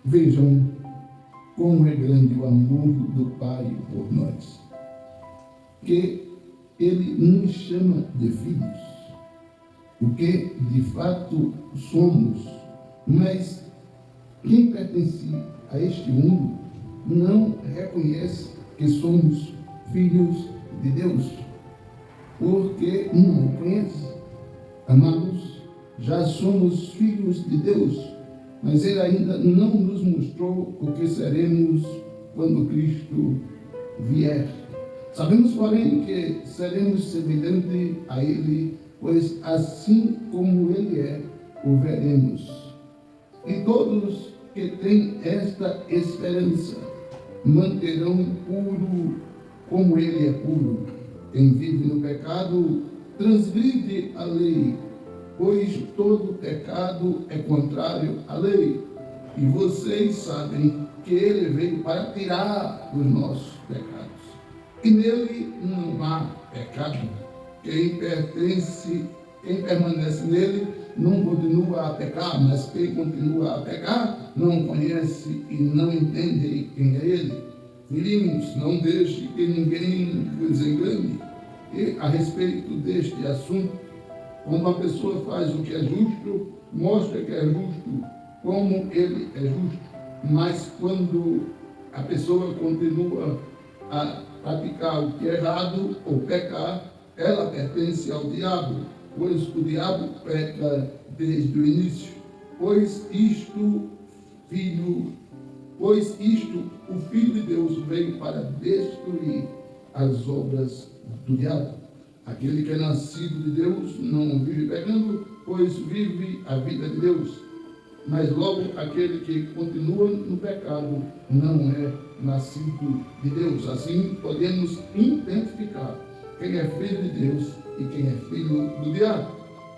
Vejam como é grande o amor do Pai por nós, que Ele nos chama de filhos, o que de fato somos, mas quem pertence a este mundo não reconhece que somos filhos de Deus, porque não o conhece. Amados, já somos filhos de Deus, mas Ele ainda não nos mostrou o que seremos quando Cristo vier. Sabemos, porém, que seremos semelhantes a Ele, pois assim como Ele é, o veremos. E todos que têm esta esperança manterão puro como Ele é puro. Quem vive no pecado transgride a lei, pois todo pecado é contrário à lei. E vocês sabem que Ele veio para tirar os nossos pecados. E nele não há pecado. Quem permanece nele não continua a pecar, mas quem continua a pecar não conhece e não entende quem é Ele. Filhinhos, não deixe que ninguém vos engane. E a respeito deste assunto, quando uma pessoa faz o que é justo, mostra que é justo como Ele é justo. Mas quando a pessoa continua a praticar o que é errado ou pecar, ela pertence ao diabo, pois o diabo peca desde o início. Pois isto o Filho de Deus veio para destruir as obras do diabo. Aquele que é nascido de Deus não vive pecando, pois vive a vida de Deus. Mas logo aquele que continua no pecado não é nascido de Deus. Assim podemos identificar quem é filho de Deus e quem é filho do diabo.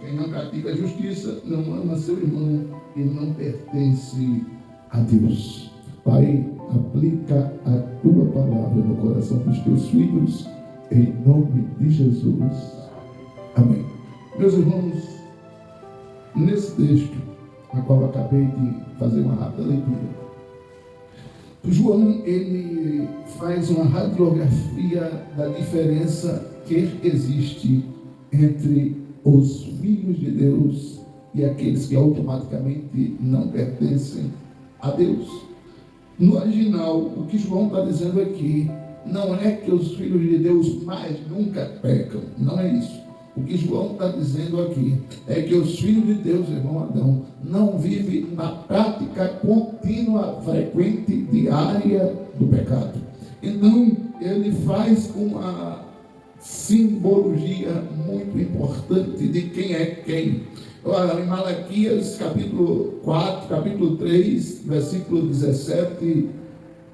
Quem não pratica a justiça não ama seu irmão e não pertence a Deus. Pai, aplica a tua palavra no coração dos teus filhos, em nome de Jesus. Amém. Meus irmãos, nesse texto, a qual acabei de fazer uma rápida leitura, João, ele faz uma radiografia da diferença que existe entre os filhos de Deus e aqueles que automaticamente não pertencem a Deus. No original, o que João está dizendo aqui não é que os filhos de Deus mais nunca pecam, não é isso. O que João está dizendo aqui é que os filhos de Deus, irmão Adão, não vivem na prática contínua, frequente, diária do pecado. Então, ele faz uma simbologia muito importante de quem é quem. Em Malaquias, capítulo 4, capítulo 3, versículo 17,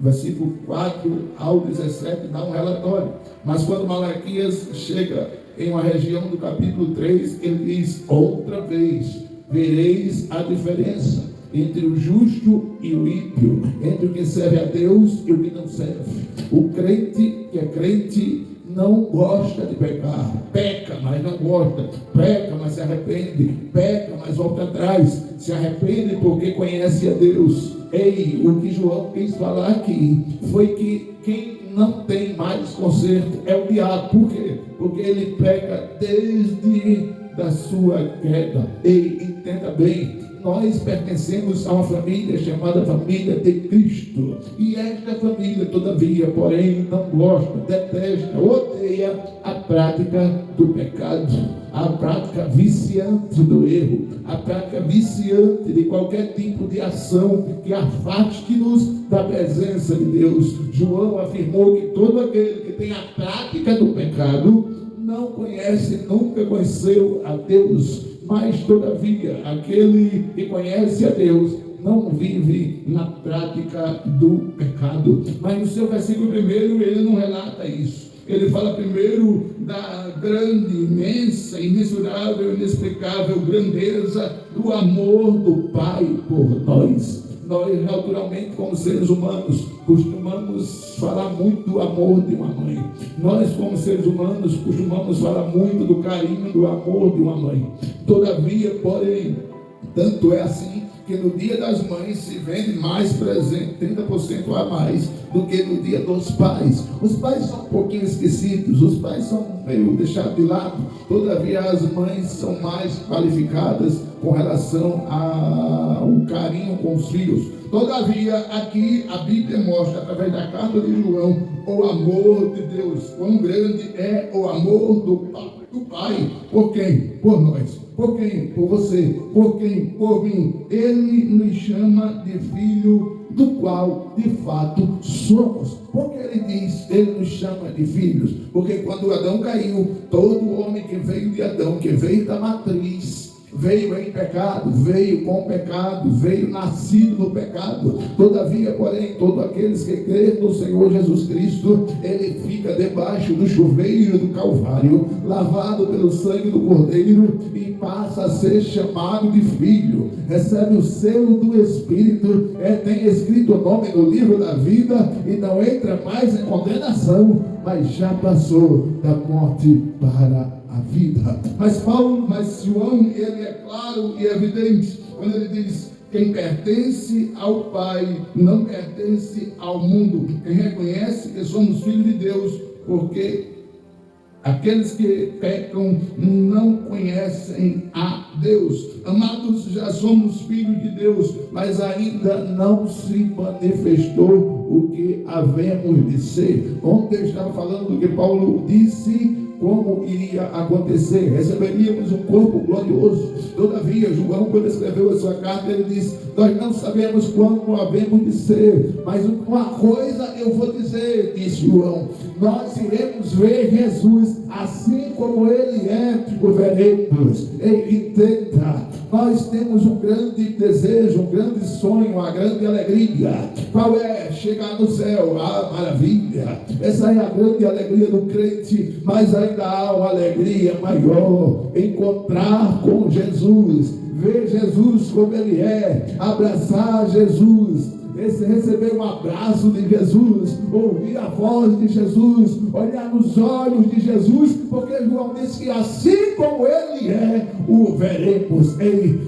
versículo 4 ao 17, dá um relatório. Mas quando Malaquias chega em uma região do capítulo 3, ele diz: outra vez vereis a diferença entre o justo e o ímpio, entre o que serve a Deus e o que não serve. O crente que é crente não gosta de pecar, peca, mas não gosta, peca, mas se arrepende, peca, mas volta atrás, se arrepende porque conhece a Deus. Ei, o que João quis falar aqui foi que quem não tem mais conserto é o diabo. Por quê? Porque ele peca desde a sua queda. Ei, entenda bem, nós pertencemos a uma família chamada família de Cristo. E esta família, todavia, porém, não gosta, detesta, odeia a prática do pecado, a prática viciante do erro, a prática viciante de qualquer tipo de ação que afaste-nos da presença de Deus. João afirmou que todo aquele que tem a prática do pecado não conhece, nunca conheceu a Deus. Mas, todavia, aquele que conhece a Deus não vive na prática do pecado. Mas no seu versículo primeiro, ele não relata isso. Ele fala primeiro da grande, imensa, imensurável, inexplicável grandeza do amor do Pai por nós. Nós, naturalmente, como seres humanos, costumamos falar muito do amor de uma mãe. Nós, como seres humanos, costumamos falar muito do carinho, do amor de uma mãe. Todavia, porém, tanto é assim que no dia das mães se vende mais presente, 30% a mais, do que no dia dos pais. Os pais são um pouquinho esquecidos, os pais são meio deixados de lado, todavia as mães são mais qualificadas com relação ao carinho com os filhos. Todavia, aqui a Bíblia mostra, através da carta de João, o amor de Deus, quão grande é o amor do Pai. Por quem? Por nós. Por quem? Por você. Por quem? Por mim. Ele nos chama de filho, do qual de fato somos. Por que ele diz, ele nos chama de filhos? Porque quando Adão caiu, todo homem que veio de Adão, que veio da matriz, veio em pecado, veio com pecado, veio nascido no pecado. Todavia, porém, todos aqueles que creem no Senhor Jesus Cristo, ele fica debaixo do chuveiro do Calvário, lavado pelo sangue do Cordeiro, e passa a ser chamado de filho. Recebe o selo do Espírito, tem escrito o nome no livro da vida, e não entra mais em condenação, mas já passou da morte para a vida. Mas João, ele é claro e evidente quando ele diz: quem pertence ao Pai não pertence ao mundo. Quem reconhece que somos filhos de Deus, porque aqueles que pecam não conhecem a Deus. Amados, já somos filhos de Deus, mas ainda não se manifestou o que havemos de ser. Ontem eu estava falando do que Paulo disse, como iria acontecer. Receberíamos um corpo glorioso. Todavia, João, quando escreveu a sua carta, ele diz: nós não sabemos como havemos de ser, mas uma coisa eu vou dizer, disse João: nós iremos ver Jesus assim como ele é, o veremos. Entenda, nós temos um grande desejo, um grande sonho, uma grande alegria. Qual é? Chegar no céu. Ah, maravilha! Essa é a grande alegria do crente, mas ainda há uma alegria maior: encontrar com Jesus, ver Jesus como ele é, abraçar Jesus, receber um abraço de Jesus, ouvir a voz de Jesus, olhar nos olhos de Jesus, porque João disse que assim como ele é, o veremos.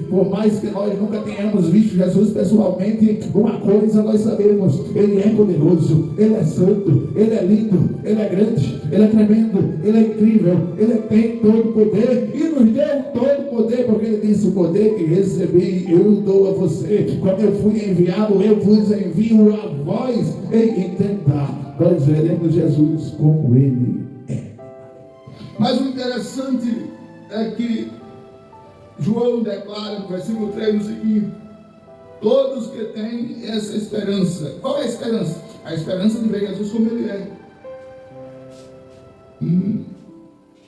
Por mais que nós nunca tenhamos visto Jesus pessoalmente, uma coisa nós sabemos: ele é poderoso, ele é santo, ele é lindo, ele é grande, ele é tremendo, ele é incrível, ele tem todo o poder e nos deu todo o poder, porque ele disse: o poder que recebi eu dou a você, quando eu fui enviado eu vos envio a vós. Entenda, nós veremos Jesus como ele é. Mas o interessante é que João declara no versículo 3 o seguinte: todos que têm essa esperança. Qual é a esperança? A esperança de ver Jesus como ele é.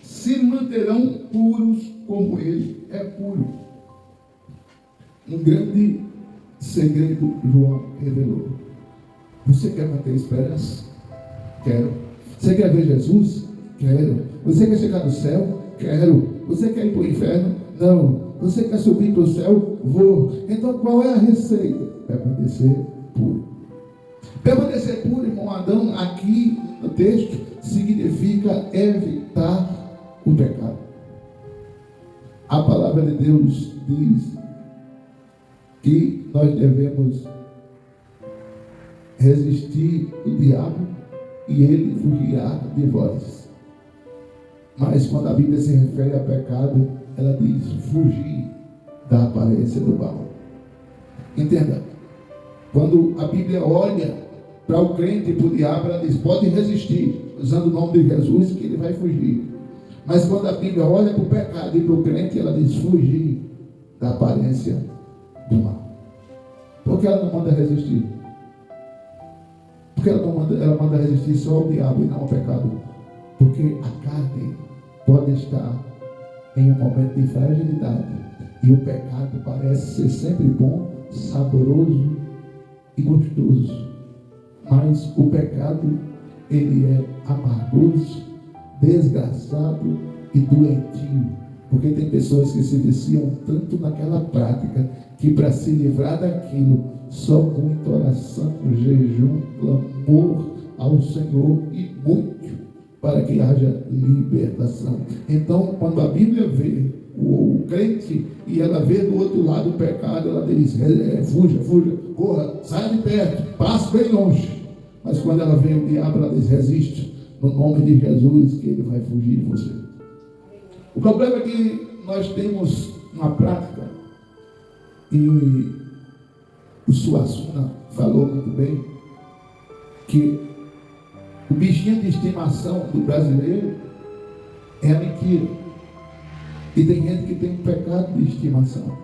Se manterão puros como ele é puro. Um grande segredo João revelou. Você quer manter esperança? Quero. Você quer ver Jesus? Quero. Você quer chegar no céu? Quero. Você quer ir para o inferno? Não. Você quer subir para o céu? Vou. Então qual é a receita? Permanecer puro. Permanecer puro, irmão Adão, aqui no texto, significa evitar o pecado. A palavra de Deus diz que nós devemos resistir o diabo e ele fugirá de vós. Mas quando a Bíblia se refere a pecado, ela diz fugir da aparência do mal. Entenda, quando a Bíblia olha para o crente e para o diabo, ela diz: pode resistir, usando o nome de Jesus, que ele vai fugir. Mas quando a Bíblia olha para o pecado e para o crente, ela diz fugir da aparência do mal. Por que ela não manda resistir? Porque ela manda resistir só ao diabo e não ao pecado. Porque a carne pode estar em um momento de fragilidade e o pecado parece ser sempre bom, saboroso e gostoso. Mas o pecado, ele é amargoso, desgraçado e doentio. Porque tem pessoas que se viciam tanto naquela prática que para se livrar daquilo, só muita oração, jejum, clamor ao Senhor e muito para que haja libertação. Então, quando a Bíblia vê o crente e ela vê do outro lado o pecado, ela diz, fuja, corra, saia de perto, passe bem longe. Mas quando ela vê o diabo, ela diz, resiste, no nome de Jesus, que ele vai fugir de você. O problema é que nós temos uma prática, e o Suassuna falou muito bem, que o bichinho de estimação do brasileiro é a mentira. E tem gente que tem um pecado de estimação.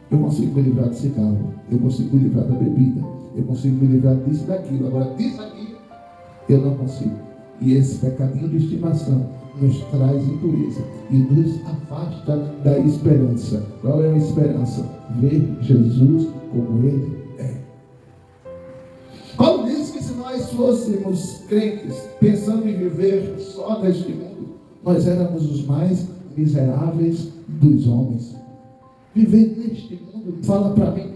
Eu consigo me livrar do cigarro, eu consigo me livrar da bebida, eu consigo me livrar disso e daquilo. Agora, disso aqui, eu não consigo. E esse pecadinho de estimação nos traz impureza e nos afasta da esperança. Qual é a esperança? Ver Jesus como Ele é. Paulo diz que se nós fôssemos crentes, pensando em viver só neste mundo, nós éramos os mais miseráveis dos homens. Viver neste mundo, fala para mim,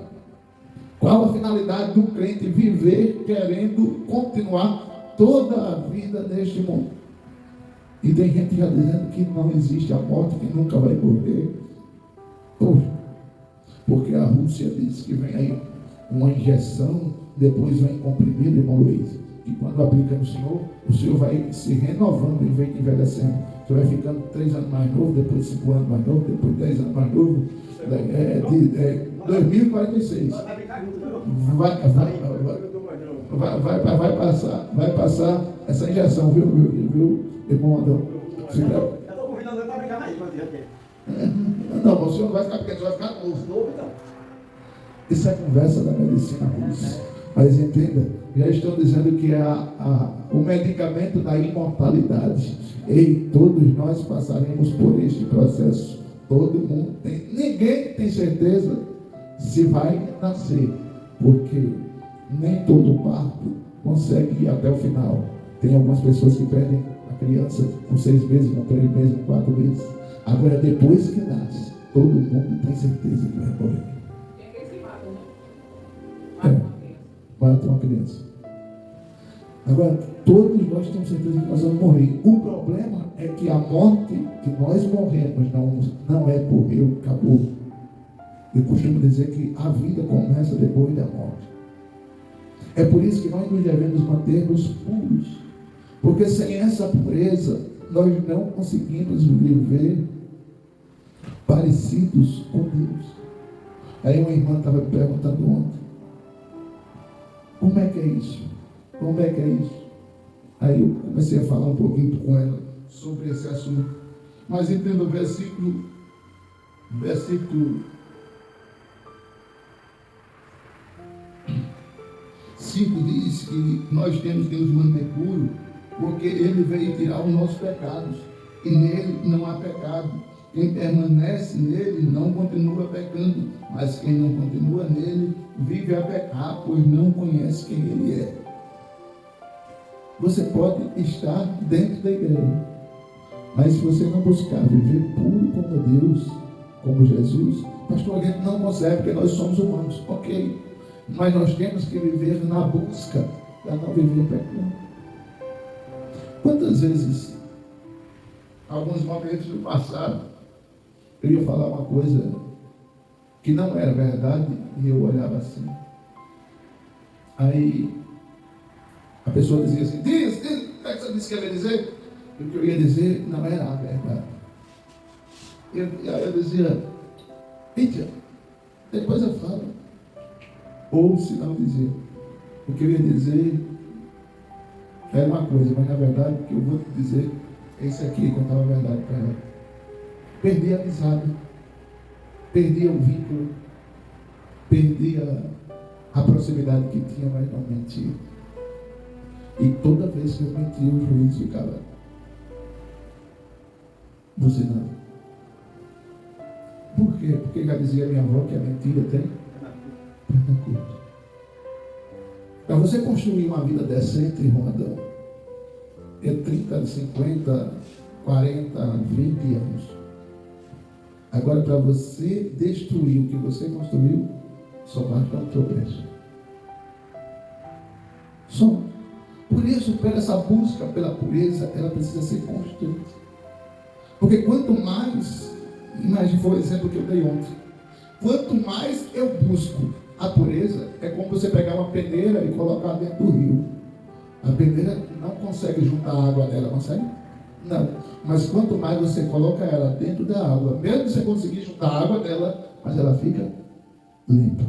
qual a finalidade do crente viver querendo continuar toda a vida neste mundo? E tem gente já dizendo que não existe a morte, que nunca vai morrer. Poxa, porque a Rússia diz que vem aí uma injeção, depois vem comprimido, irmão Luiz, e quando aplica no senhor, o senhor vai se renovando em vez de envelhecendo. Você vai ficando 3 anos mais novo, depois 5 anos mais novo, depois 10 anos mais novo. 2046. Vai passar essa injeção, viu irmão Adão? Não, o senhor não vai ficar pequeno, vai ficar novo. Isso é conversa da medicina russa. Mas entenda, já estão dizendo que é o medicamento da imortalidade. E todos nós passaremos por este processo. Todo mundo tem. Ninguém tem certeza se vai nascer, porque nem todo parto consegue ir até o final. Tem algumas pessoas que perdem a criança com 6 meses, com 3 meses, com 4 meses. Agora, depois que nasce, todo mundo tem certeza que vai morrer. Mata uma criança. Agora, todos nós temos certeza que nós vamos morrer. O problema é que a morte que nós morremos não é por eu, acabou. Eu costumo dizer que a vida começa depois da morte. É por isso que nós nos devemos mantermos puros. Porque sem essa pureza, nós não conseguimos viver parecidos com Deus. Aí uma irmã estava me perguntando ontem, como é que é isso? Como é que é isso? Aí eu comecei a falar um pouquinho com ela sobre esse assunto. Mas entenda o versículo 5 diz que nós temos Deus manter puro, porque Ele veio tirar os nossos pecados, e nele não há pecado. Quem permanece nele não continua pecando, mas quem não continua nele vive a pecar, pois não conhece quem Ele é. Você pode estar dentro da igreja, mas se você não buscar viver puro como Deus, como Jesus, pastor, a gente não consegue, porque nós somos humanos, ok, mas nós temos que viver na busca para não viver pecando. Quantas vezes, alguns momentos do passado, eu ia falar uma coisa que não era verdade e eu olhava assim. Aí a pessoa dizia assim, diz, o que você disse que ia dizer? E o que eu ia dizer não era a verdade. E aí eu dizia, eita, depois eu falo. Ou se não dizer, o que eu ia dizer era uma coisa, mas na verdade o que eu vou te dizer é isso aqui, contava a verdade para ela. Perdi a amizade, perdi o vínculo, perdi a proximidade que tinha, mas não menti. E toda vez que eu menti, o juiz ficava buzinando. Por quê? Porque já dizia minha avó que a mentira tem perna curta. Para você construir uma vida decente, irmão Adão, é 30, 50, 40, 20 anos. Agora, para você destruir o que você construiu, só basta um tropeço. Só. Por isso, pela essa busca pela pureza, ela precisa ser constante. Porque quanto mais Imagina, foi o exemplo que eu dei ontem. Quanto mais eu busco a pureza, é como você pegar uma peneira e colocar dentro do rio. A peneira não consegue juntar a água dela, consegue? Não. Mas quanto mais você coloca ela dentro da água, mesmo você conseguir juntar a água dela, mas ela fica limpa.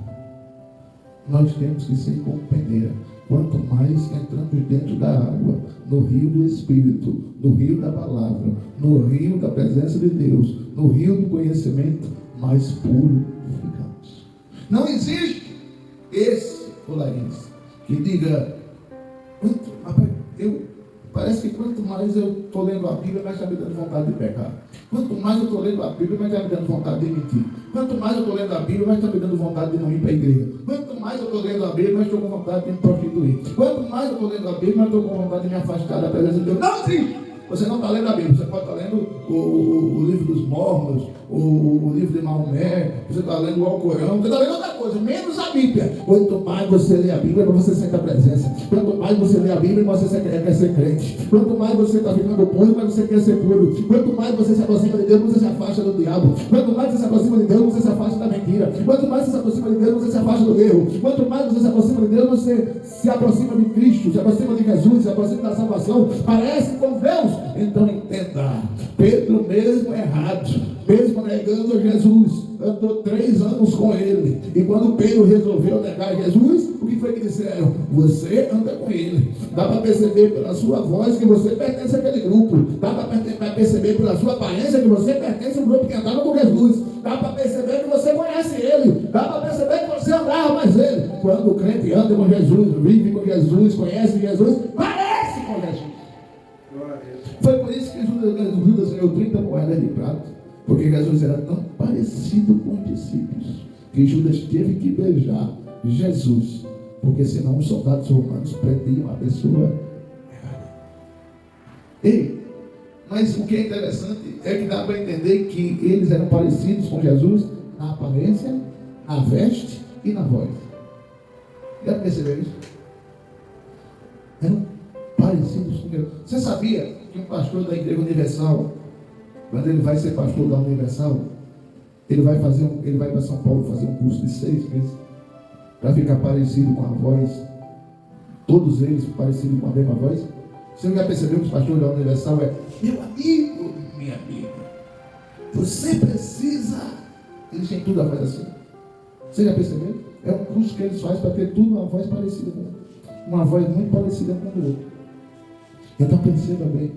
Nós temos que ser como peneira. Quanto mais entramos dentro da água, no rio do Espírito, no rio da palavra, no rio da presença de Deus, no rio do conhecimento, mais puro ficamos. Não existe esse Laís que diga, parece que quanto mais eu estou lendo a Bíblia, mais está me dando vontade de pecar. Quanto mais eu estou lendo a Bíblia, mais está me dando vontade de mentir. Quanto mais eu estou lendo a Bíblia, mais está me dando vontade de não ir para a igreja. Quanto mais eu estou lendo a Bíblia, mais estou com vontade de me prostituir. Quanto mais eu estou lendo a Bíblia, mais estou com vontade de me afastar da presença de Deus. Não existe! Você não está lendo a Bíblia, você pode estar lendo o livro dos Mormons, o livro de Maomé, você está lendo o Alcorão, você está lendo outra coisa, menos a Bíblia. Quanto mais você lê a Bíblia, você sente a presença. Quanto mais você lê a Bíblia, você quer ser crente. Quanto mais você está ficando puro, mais você quer ser puro. Quanto mais você se aproxima de Deus, você se afasta do diabo. Quanto mais você se aproxima de Deus, você se afasta da mentira. Quanto mais você se aproxima de Deus, você se afasta do erro. Quanto mais você se aproxima de Deus, você se aproxima de Cristo, se aproxima de Jesus, se aproxima da salvação. Parece com Deus. Então entenda, Pedro mesmo errado, mesmo negando Jesus, andou 3 anos com ele, e quando Pedro resolveu negar Jesus, o que foi que disseram? Você anda com ele. Dá para perceber pela sua voz que você pertence àquele grupo, dá para perceber pela sua aparência que você pertence ao grupo que andava com Jesus, dá para perceber que você conhece ele, dá para perceber que você andava mais ele. Quando o crente anda com Jesus, vive com Jesus, conhece Jesus, parece com Jesus. Foi por isso que Judas ganhou 30 moedas de prata, porque Jesus era tão parecido com os discípulos, que Judas teve que beijar Jesus, porque senão os soldados romanos prendiam a pessoa errada. Ei, mas o que é interessante é que dá para entender que eles eram parecidos com Jesus na aparência, na veste e na voz. Já percebeu isso? Eram parecidos com Jesus. Você sabia que um pastor da Igreja Universal, quando ele vai ser pastor da Universal, ele vai para São Paulo fazer um curso de 6 meses, para ficar parecido com a voz, todos eles parecidos com a mesma voz? Você já percebeu que o pastor da Universal é meu amigo, minha amiga, você precisa, eles têm tudo a voz assim. Você já percebeu? É um curso que eles fazem para ter tudo uma voz parecida com uma voz muito parecida com o outro. Então perceba bem,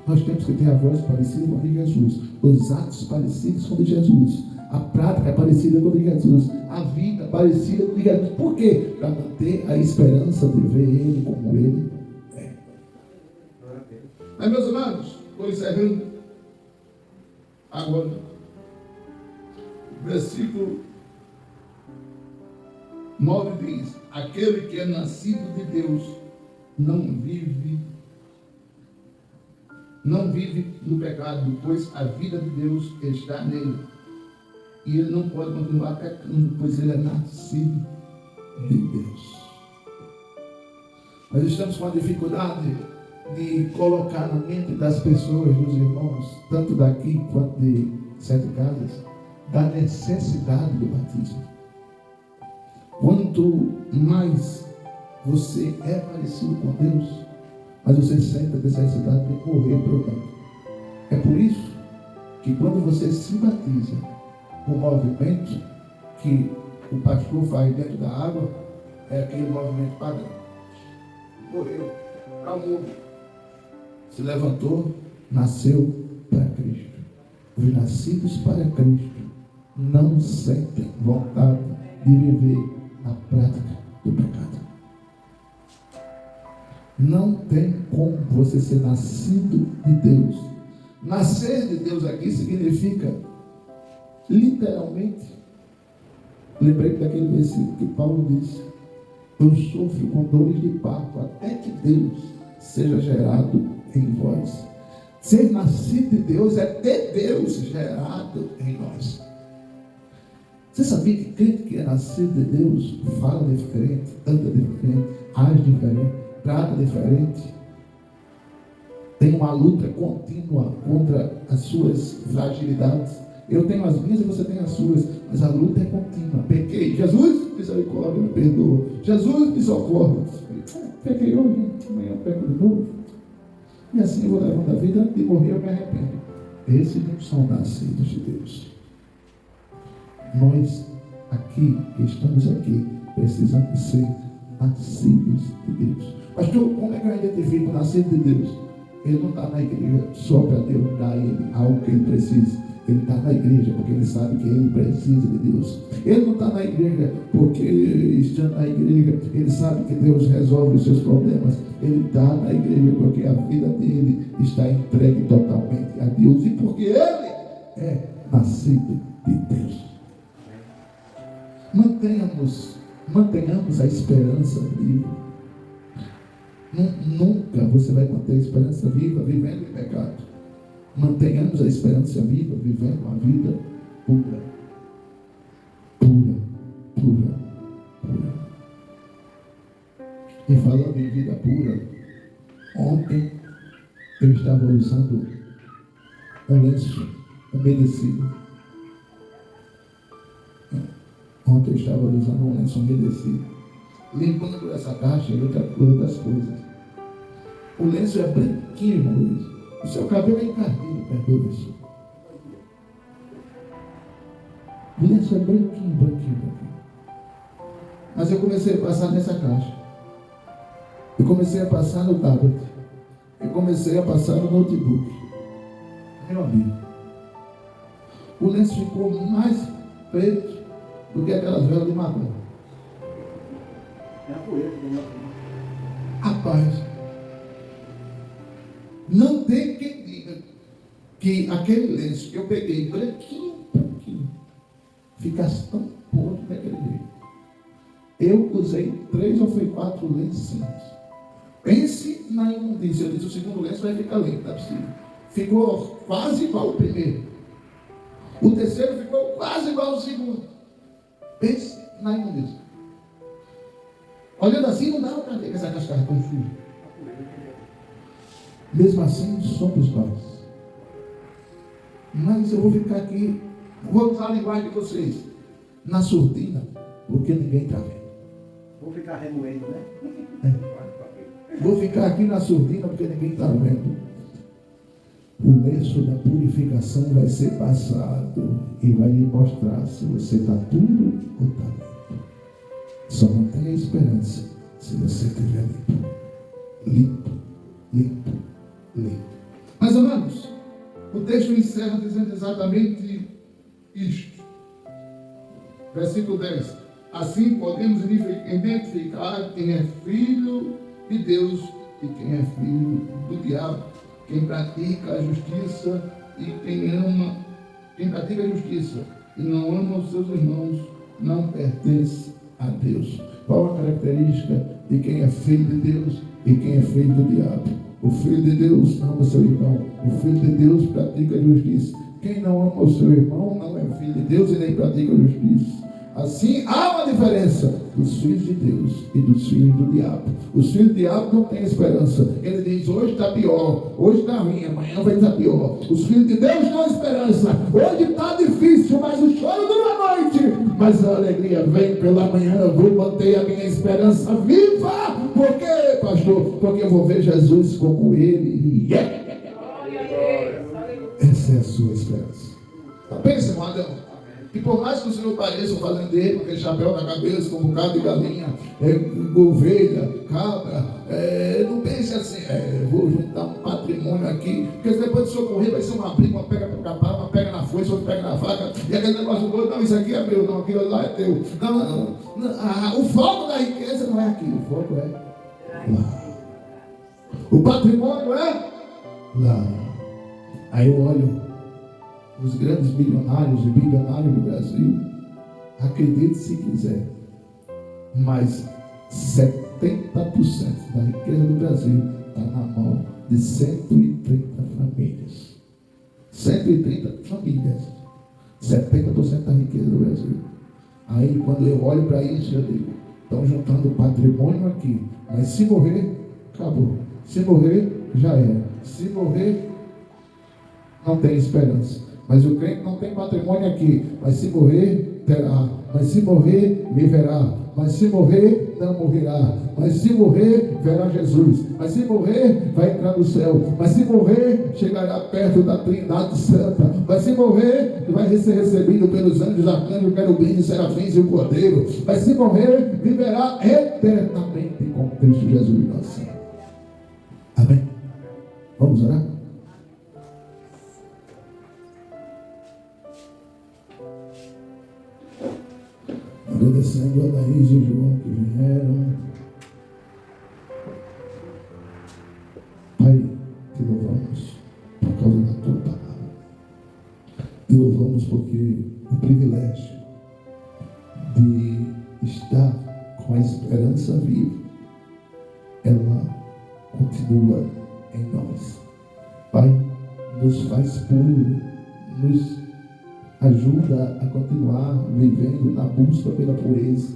nós temos que ter a voz parecida com a de Jesus, os atos parecidos com a de Jesus, a prática parecida com a de Jesus, a vida parecida com a de Jesus. Por quê? Para manter a esperança de ver Ele como Ele é. Mas, meus irmãos, estou encerrando agora. Versículo 9 diz: aquele que é nascido de Deus não vive no pecado, pois a vida de Deus está nele. E ele não pode continuar pecando, pois ele é nascido de Deus. Nós estamos com a dificuldade de colocar na mente das pessoas, dos irmãos, tanto daqui quanto de 7 casas, da necessidade do batismo. Quanto mais você é parecido com Deus, mas você sente a necessidade de morrer pelo tanto. É por isso que quando você se batiza, o movimento que o pastor faz dentro da água é aquele movimento padrão. Morreu, acabou, se levantou, nasceu para Cristo. Os nascidos para Cristo não sentem vontade de viver na prática do pecado. Não tem como você ser nascido de Deus. Nascer de Deus aqui significa, literalmente, lembrei daquele versículo que Paulo disse: eu sofro com dores de parto até que Deus seja gerado em vós. Ser nascido de Deus é ter Deus gerado em nós. Você sabia que crente que é nascido de Deus fala diferente, anda diferente, age diferente, trata diferente, tem uma luta contínua contra as suas fragilidades. Eu tenho as minhas e você tem as suas, mas a luta é contínua. Pequei, Jesus, misericórdia, me perdoa. Jesus, me socorre. Pequei hoje, amanhã eu pego de novo. E assim eu vou levando a vida, antes de morrer eu me arrependo. Esses não são nascidos de Deus. Nós aqui, que estamos aqui, precisamos ser nascidos de Deus. Pastor, como é que eu identifico o nascido de Deus? Ele não está na igreja só para Deus dar a ele algo que ele precisa. Ele está na igreja porque ele sabe que ele precisa de Deus. Ele não está na igreja porque estando na igreja ele sabe que Deus resolve os seus problemas. Ele está na igreja porque a vida dele está entregue totalmente a Deus e porque ele é nascido de Deus. Mantenhamos a esperança viva. Nunca você vai manter a esperança viva vivendo em pecado. Mantenhamos a esperança viva, vivendo uma vida pura. Pura. E falando em vida pura, ontem eu estava usando um lenço umedecido. Limpando essa caixa e outras coisas. O lenço é branquinho, irmão Luiz. O seu cabelo é encardido perto do lenço. O lenço é branquinho. Mas eu comecei a passar nessa caixa. Eu comecei a passar no tablet. Eu comecei a passar no notebook. Meu amigo, o lenço ficou mais preto do que aquelas velas de maconha. Rapaz, não tem quem diga que aquele lenço que eu peguei branquinho, ficasse tão podre daquele jeito. Eu usei 3 ou 4 lencinhos. Pense na imundícia. Eu disse, o segundo lenço vai ficar limpo, não é possível. Ficou quase igual ao primeiro. O terceiro ficou quase igual ao segundo. Pense na imundícia. Olhando assim, não dava para ver que essa casca tão suja. Mesmo assim, somos nós. Mas eu vou ficar aqui, vou usar a linguagem de vocês, na surdina, porque ninguém está vendo. Vou ficar remoendo, né? Vou ficar aqui na surdina, porque ninguém está vendo. O lenço da purificação vai ser passado e vai lhe mostrar se você está puro ou está limpo. Só não tenha esperança se você estiver limpo. Mas, amados, o texto encerra dizendo exatamente isto. Versículo 10. Assim podemos identificar quem é filho de Deus e quem é filho do diabo. Quem pratica a justiça e quem pratica a justiça e não ama os seus irmãos, não pertence a Deus. Qual a característica de quem é filho de Deus e quem é filho do diabo? O filho de Deus ama o seu irmão. O filho de Deus pratica a justiça. Quem não ama o seu irmão não é filho de Deus e nem pratica a justiça. Assim, há uma diferença dos filhos de Deus e dos filhos do diabo. Os filhos do diabo não têm esperança. Ele diz, hoje está pior, hoje está ruim, amanhã vai estar pior. Os filhos de Deus não há esperança. Hoje está difícil, mas o choro dura a noite. Mas a alegria vem pela manhã. Eu vou manter a minha esperança viva. Por quê, pastor? Porque eu vou ver Jesus como Ele é. Essa é a sua esperança. Pense, irmão Adão. E por mais que o Senhor pareça um fazendeiro, com aquele chapéu na cabeça, com um bocado de galinha, ovelha, cabra, não pense assim, vou juntar um patrimônio aqui, porque depois do Senhor correr vai ser uma briga, uma pega para capar, uma pega na foice, outra pega na faca, e aquele negócio do outro, não, isso aqui é meu, não, aquilo lá é teu. Não, o foco da riqueza não é aqui, o foco é lá. O patrimônio é lá. Aí eu olho os grandes milionários e bilionários do Brasil, acredite se quiser, mas 70% da riqueza do Brasil está na mão de 130 famílias. 130 famílias. 70% da riqueza do Brasil. Aí quando eu olho para isso, eu digo, estão juntando patrimônio aqui, mas se morrer, acabou. Se morrer, já era. Se morrer, não tem esperança. Mas o crente não tem patrimônio aqui. Mas se morrer, terá. Mas se morrer, viverá. Mas se morrer, não morrerá. Mas se morrer, verá Jesus. Mas se morrer, vai entrar no céu. Mas se morrer, chegará perto da Trindade Santa. Mas se morrer, vai ser recebido pelos anjos, arcanjos, querubins, serafins e o Cordeiro. Mas se morrer, viverá eternamente com Cristo Jesus, nosso Senhor. Amém? Vamos orar? Agradecendo a Laís e o João que vieram. Pai, te louvamos por causa da tua palavra. Te louvamos porque o privilégio de estar com a esperança viva, ela continua em nós. Pai, nos faz puro, nos ajuda a continuar vivendo na busca pela pureza.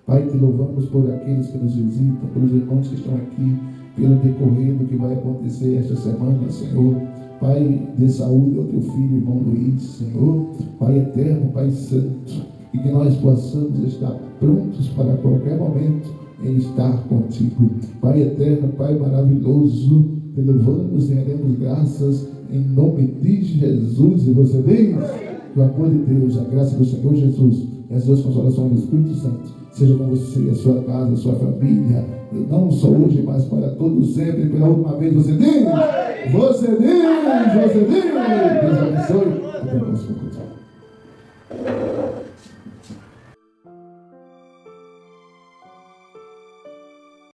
Pai, te louvamos por aqueles que nos visitam, pelos irmãos que estão aqui, pelo decorrer do que vai acontecer esta semana, Senhor. Pai, dê saúde ao teu filho, irmão Luiz, Senhor. Pai eterno, Pai santo, e que nós possamos estar prontos para qualquer momento em estar contigo. Pai eterno, Pai maravilhoso, te louvamos e rendemos graças em nome de Jesus. E você diz: o amor de Deus, a graça do Senhor Jesus e as duas consolações do Espírito Santo seja com você, a sua casa, a sua família, não só hoje, mas para todos sempre. Pela última vez, você diz, você diz, Deus abençoe. Até o próximo culto.